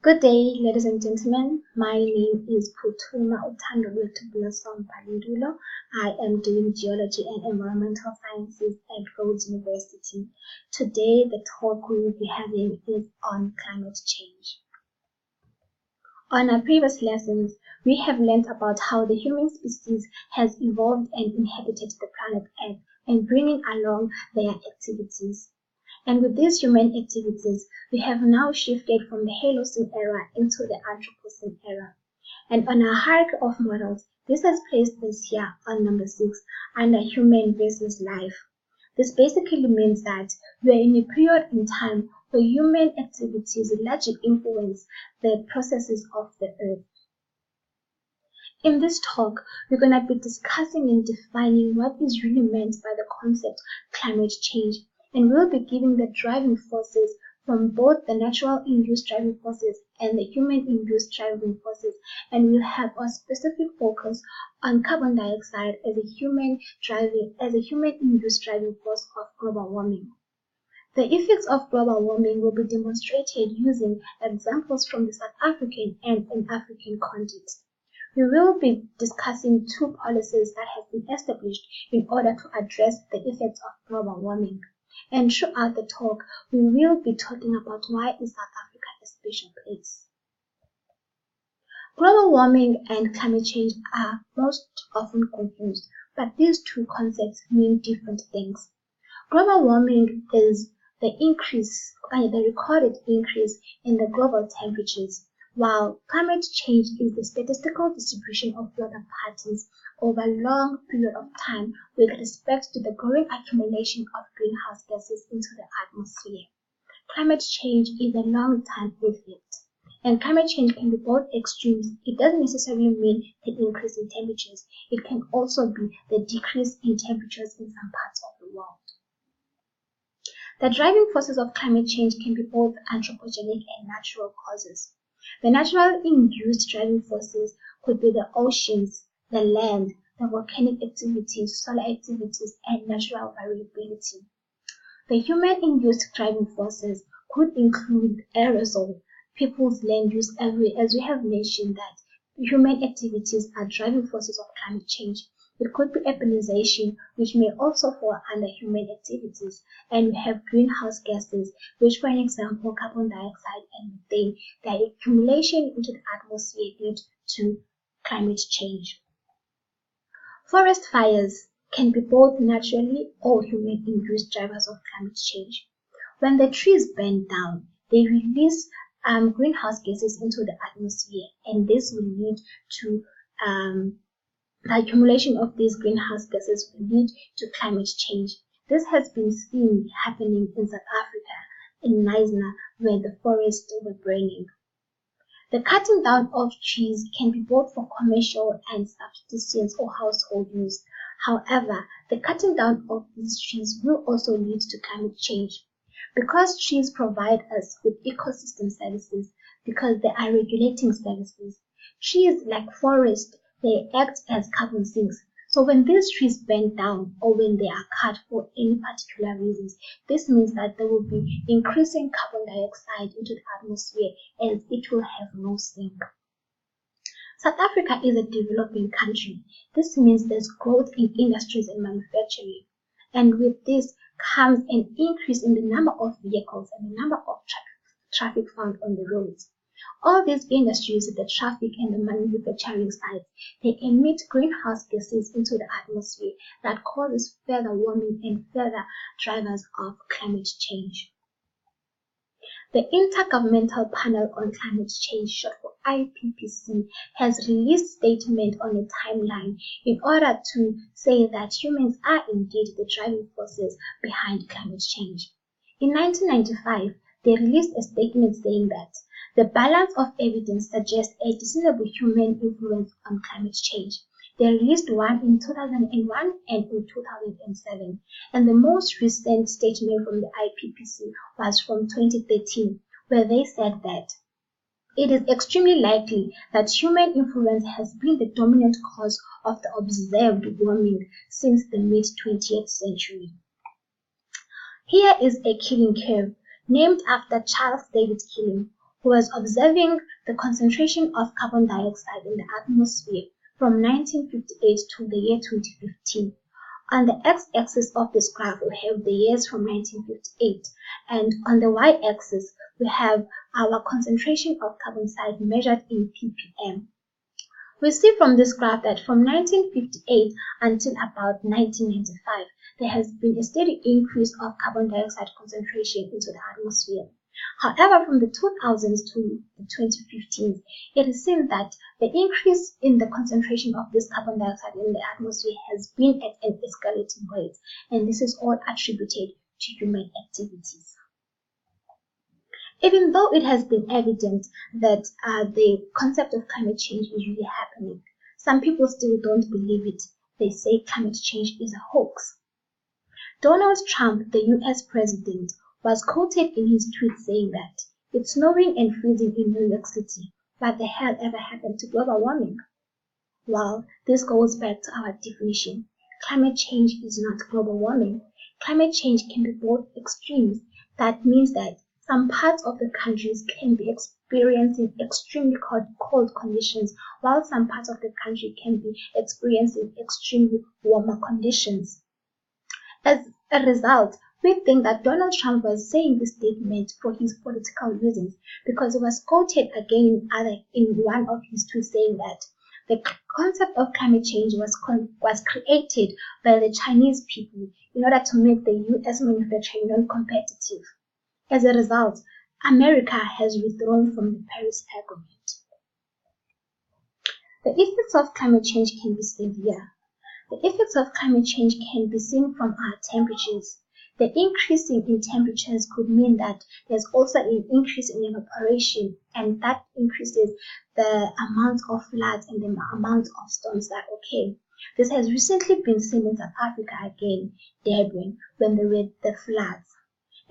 Good day, ladies and gentlemen. My name is Puttuma Balintulo. I am doing Geology and Environmental Sciences at Rhodes University. Today, the talk we will be having is on climate change. On our previous lessons, we have learned about how the human species has evolved and inhabited the planet Earth and bringing along their activities. And with these human activities, we have now shifted from the Holocene era into the Anthropocene era. And on our hierarchy of models, this has placed us here on number 6 under human versus life. This basically means that we are in a period in time where human activities largely influence the processes of the earth. In this talk, we're going to be discussing and defining what is really meant by the concept climate change. And we'll be giving the driving forces from both the natural-induced driving forces and the human-induced driving forces, and we'll have a specific focus on carbon dioxide as a human-induced driving force of global warming. The effects of global warming will be demonstrated using examples from the South African and an African context. We will be discussing two policies that have been established in order to address the effects of global warming. And throughout the talk, we will be talking about why is South Africa a special place. Global warming and climate change are most often confused, but these two concepts mean different things. Global warming is the recorded increase in the global temperatures, while climate change is the statistical distribution of weather patterns over a long period of time with respect to the growing accumulation of greenhouse gases into the atmosphere. Climate change is a long-term effect, and climate change can be both extremes. It doesn't necessarily mean the increase in temperatures. It can also be the decrease in temperatures in some parts of the world. The driving forces of climate change can be both anthropogenic and natural causes. The natural-induced driving forces could be the oceans, the land, the volcanic activities, solar activities, and natural variability. The human-induced driving forces could include aerosol, people's land use, as we have mentioned that human activities are driving forces of climate change. It could be urbanization, which may also fall under human activities, and we have greenhouse gases, which, for an example, carbon dioxide and methane, their accumulation into the atmosphere lead to climate change. Forest fires can be both naturally or human-induced drivers of climate change. When the trees burn down, they release greenhouse gases into the atmosphere, and this will lead to the accumulation of these greenhouse gases will lead to climate change. This has been seen happening in South Africa, in Knysna, where the forests were burning. The cutting down of trees can be both for commercial and subsistence or household use. However, the cutting down of these trees will also lead to climate change. Because trees provide us with ecosystem services, because they are regulating services, trees like forests, they act as carbon sinks. So when these trees burn down or when they are cut for any particular reasons, this means that there will be increasing carbon dioxide into the atmosphere as it will have no sink. South Africa is a developing country. This means there's growth in industries and manufacturing. And with this comes an increase in the number of vehicles and the number of traffic found on the roads. All these industries, the traffic and the manufacturing sites, they emit greenhouse gases into the atmosphere that causes further warming and further drivers of climate change. The Intergovernmental Panel on Climate Change, short for IPPC, has released a statement on a timeline in order to say that humans are indeed the driving forces behind climate change. In 1995, they released a statement saying that the balance of evidence suggests a discernible human influence on climate change. They released one in 2001 and in 2007, and the most recent statement from the IPPC was from 2013, where they said that it is extremely likely that human influence has been the dominant cause of the observed warming since the mid-20th century. Here is a Keeling curve named after Charles David Keeling, who was observing the concentration of carbon dioxide in the atmosphere from 1958 to the year 2015. On the x-axis of this graph, we have the years from 1958, and on the y-axis, we have our concentration of carbon dioxide measured in ppm. We see from this graph that from 1958 until about 1995, there has been a steady increase of carbon dioxide concentration into the atmosphere. However, from the 2000s to the 2015s, it is seen that the increase in the concentration of this carbon dioxide in the atmosphere has been at an escalating rate, and this is all attributed to human activities. Even though it has been evident that the concept of climate change is really happening, some people still don't believe it. They say climate change is a hoax. Donald Trump, the US president, was quoted in his tweet saying that it's snowing and freezing in New York City. What the hell ever happened to global warming? Well, this goes back to our definition. Climate change is not global warming. Climate change can be both extremes. That means that some parts of the countries can be experiencing extremely cold conditions, while some parts of the country can be experiencing extremely warmer conditions. As a result, we think that Donald Trump was saying this statement for his political reasons, because he was quoted again in one of his tweets saying that the concept of climate change was created by the Chinese people in order to make the US manufacturing non-competitive. As a result, America has withdrawn from the Paris Agreement. The effects of climate change can be severe. The effects of climate change can be seen from our temperatures. The increasing in temperatures could mean that there's also an increase in evaporation, and that increases the amount of floods and the amount of storms that occur. This has recently been seen in South Africa again, Durban, when there were the floods.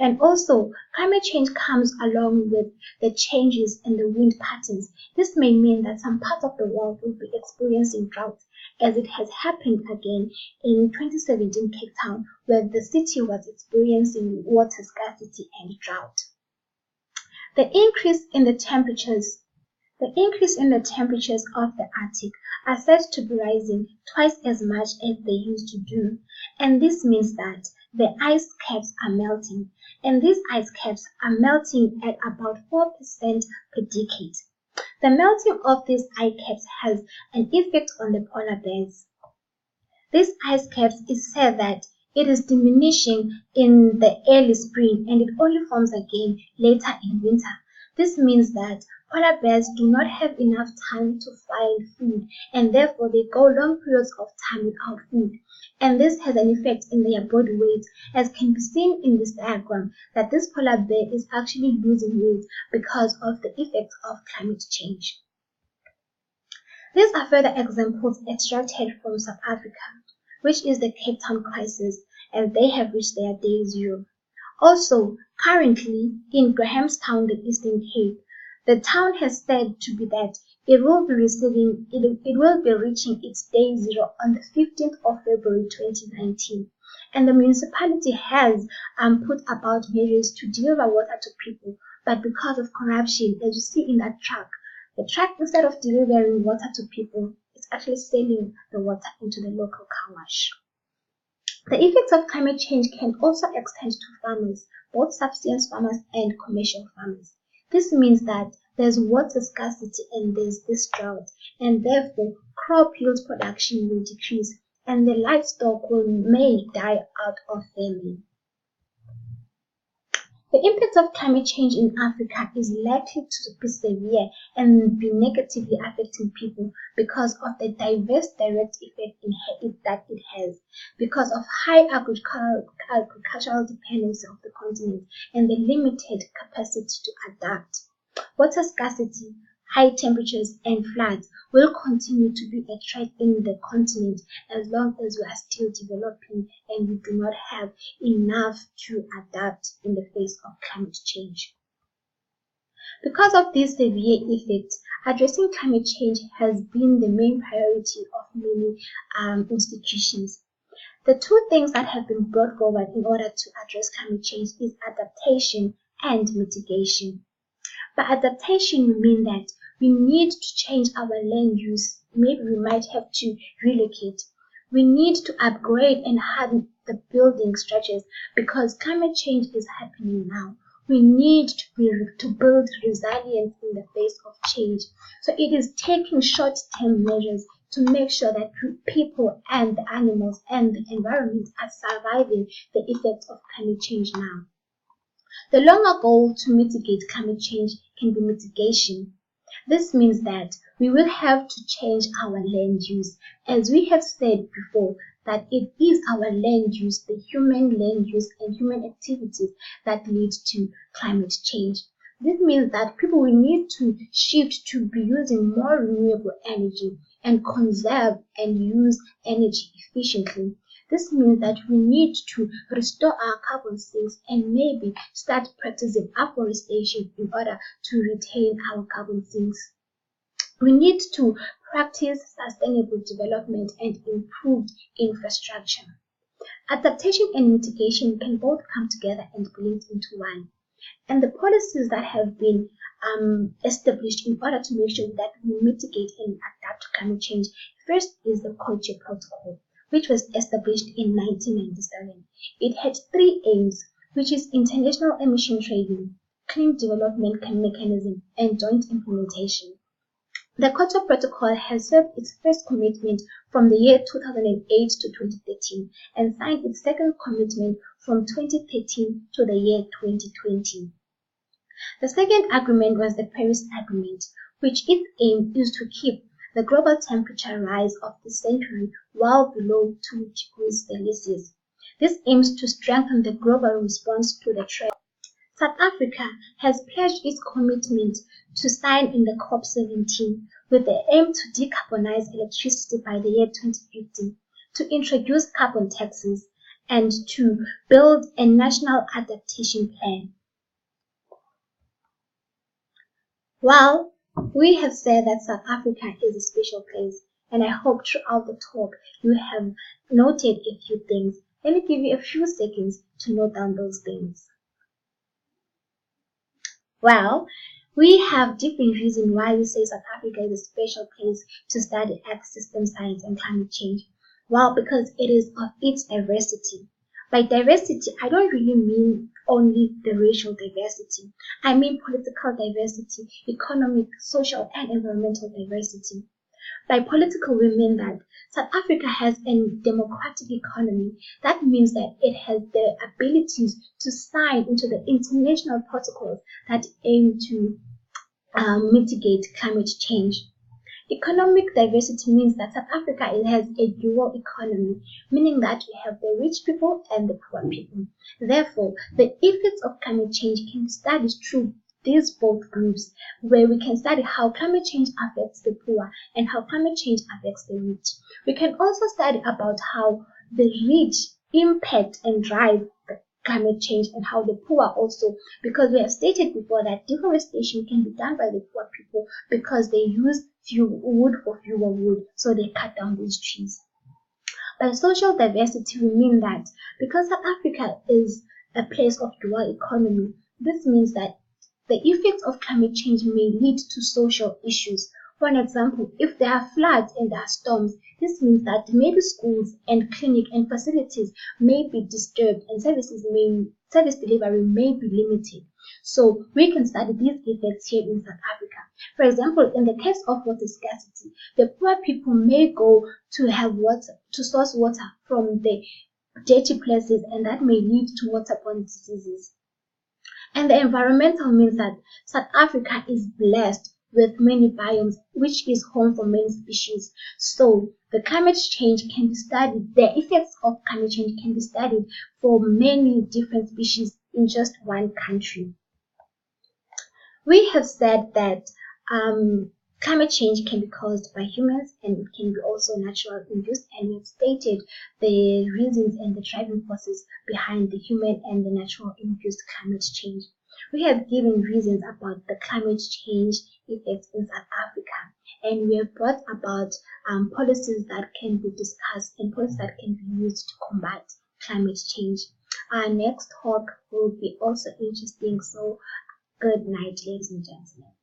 And also, climate change comes along with the changes in the wind patterns. This may mean that some parts of the world will be experiencing drought, as it has happened again in 2017 Cape Town, where the city was experiencing water scarcity and drought. The increase in the temperatures of the Arctic are said to be rising twice as much as they used to do, and this means that the ice caps are melting, and these ice caps are melting at about 4% per decade. The melting of these ice caps has an effect on the polar bears. These ice caps is said that it is diminishing in the early spring and it only forms again later in winter. This means that polar bears do not have enough time to find food, and therefore they go long periods of time without food. And this has an effect in their body weight, as can be seen in this diagram, that this polar bear is actually losing weight because of the effects of climate change. These are further examples extracted from South Africa, which is the Cape Town crisis, as they have reached their day zero. Also, currently in Grahamstown, the Eastern Cape, the town has said to be that it will be reaching its day zero on the 15th of February 2019. And the municipality has put about measures to deliver water to people, but because of corruption, as you see in that truck, the truck, instead of delivering water to people, it's actually selling the water into the local car wash. The effects of climate change can also extend to farmers, both subsistence farmers and commercial farmers. This means that there's water scarcity and there's this drought, and therefore crop yield production will decrease and the livestock may die out of famine. The impact of climate change in Africa is likely to be severe and be negatively affecting people because of the diverse direct effect that it has, because of high agricultural dependency of the continent and the limited capacity to adapt. Water scarcity, high temperatures, and floods will continue to be a threat in the continent as long as we are still developing and we do not have enough to adapt in the face of climate change. Because of these severe effects, addressing climate change has been the main priority of many institutions. The two things that have been brought forward in order to address climate change is adaptation and mitigation. By adaptation, we mean that we need to change our land use. Maybe we might have to relocate. We need to upgrade and harden the building structures because climate change is happening now. We need to build resilience in the face of change. So it is taking short-term measures to make sure that people and the animals and the environment are surviving the effects of climate change now. The longer goal to mitigate climate change can be mitigation. This means that we will have to change our land use. As we have said before, that it is our land use, the human land use and human activities that lead to climate change. This means that people will need to shift to be using more renewable energy and conserve and use energy efficiently. This means that we need to restore our carbon sinks and maybe start practicing afforestation in order to retain our carbon sinks. We need to practice sustainable development and improved infrastructure. Adaptation and mitigation can both come together and blend into one. And the policies that have been established in order to make sure that we mitigate and adapt to climate change. First is the Kyoto Protocol, which was established in 1997. It had 3 aims, which is international emission trading, clean development mechanism, and joint implementation. The Kyoto Protocol has served its first commitment from the year 2008 to 2013 and signed its second commitment from 2013 to the year 2020. The second agreement was the Paris Agreement, which its aim is to keep the global temperature rise of the century well below 2 degrees Celsius. This aims to strengthen the global response to the threat. South Africa has pledged its commitment to sign in the COP17 with the aim to decarbonize electricity by the year 2050, to introduce carbon taxes, and to build a national adaptation plan. Well, we have said that South Africa is a special place, and I hope throughout the talk you have noted a few things. Let me give you a few seconds to note down those things. Well, we have different reasons why we say South Africa is a special place to study Earth system science and climate change. Well, because it is of its diversity. By diversity, I don't really mean only the racial diversity. I mean political diversity, economic, social, and environmental diversity. By political, we mean that South Africa has a democratic economy. That means that it has the abilities to sign into the international protocols that aim to mitigate climate change. Economic diversity means that South Africa has a dual economy, meaning that we have the rich people and the poor people. Therefore, the effects of climate change can be studied through these both groups, where we can study how climate change affects the poor and how climate change affects the rich. We can also study about how the rich impact and drive the climate change and how the poor also, because we have stated before that deforestation can be done by the poor people because they use wood for fewer wood, so they cut down these trees. By social diversity, we mean that because South Africa is a place of dual economy, this means that the effects of climate change may lead to social issues. For an example, if there are floods and there are storms, this means that maybe schools and clinic and facilities may be disturbed and service delivery may be limited. So we can study these effects here in South Africa. For example, in the case of water scarcity, the poor people may go to source water from the dirty places, and that may lead to waterborne diseases. And the environmental means that South Africa is blessed with many biomes, which is home for many species. So the climate change can be studied, the effects of climate change can be studied for many different species in just one country. We have said that climate change can be caused by humans and it can be also natural induced, and we have stated the reasons and the driving forces behind the human and the natural induced climate change. We have given reasons about the climate change effects in South Africa, and we have brought about policies that can be discussed and policies that can be used to combat climate change. Our next talk will be also interesting, so Good night, ladies and gentlemen.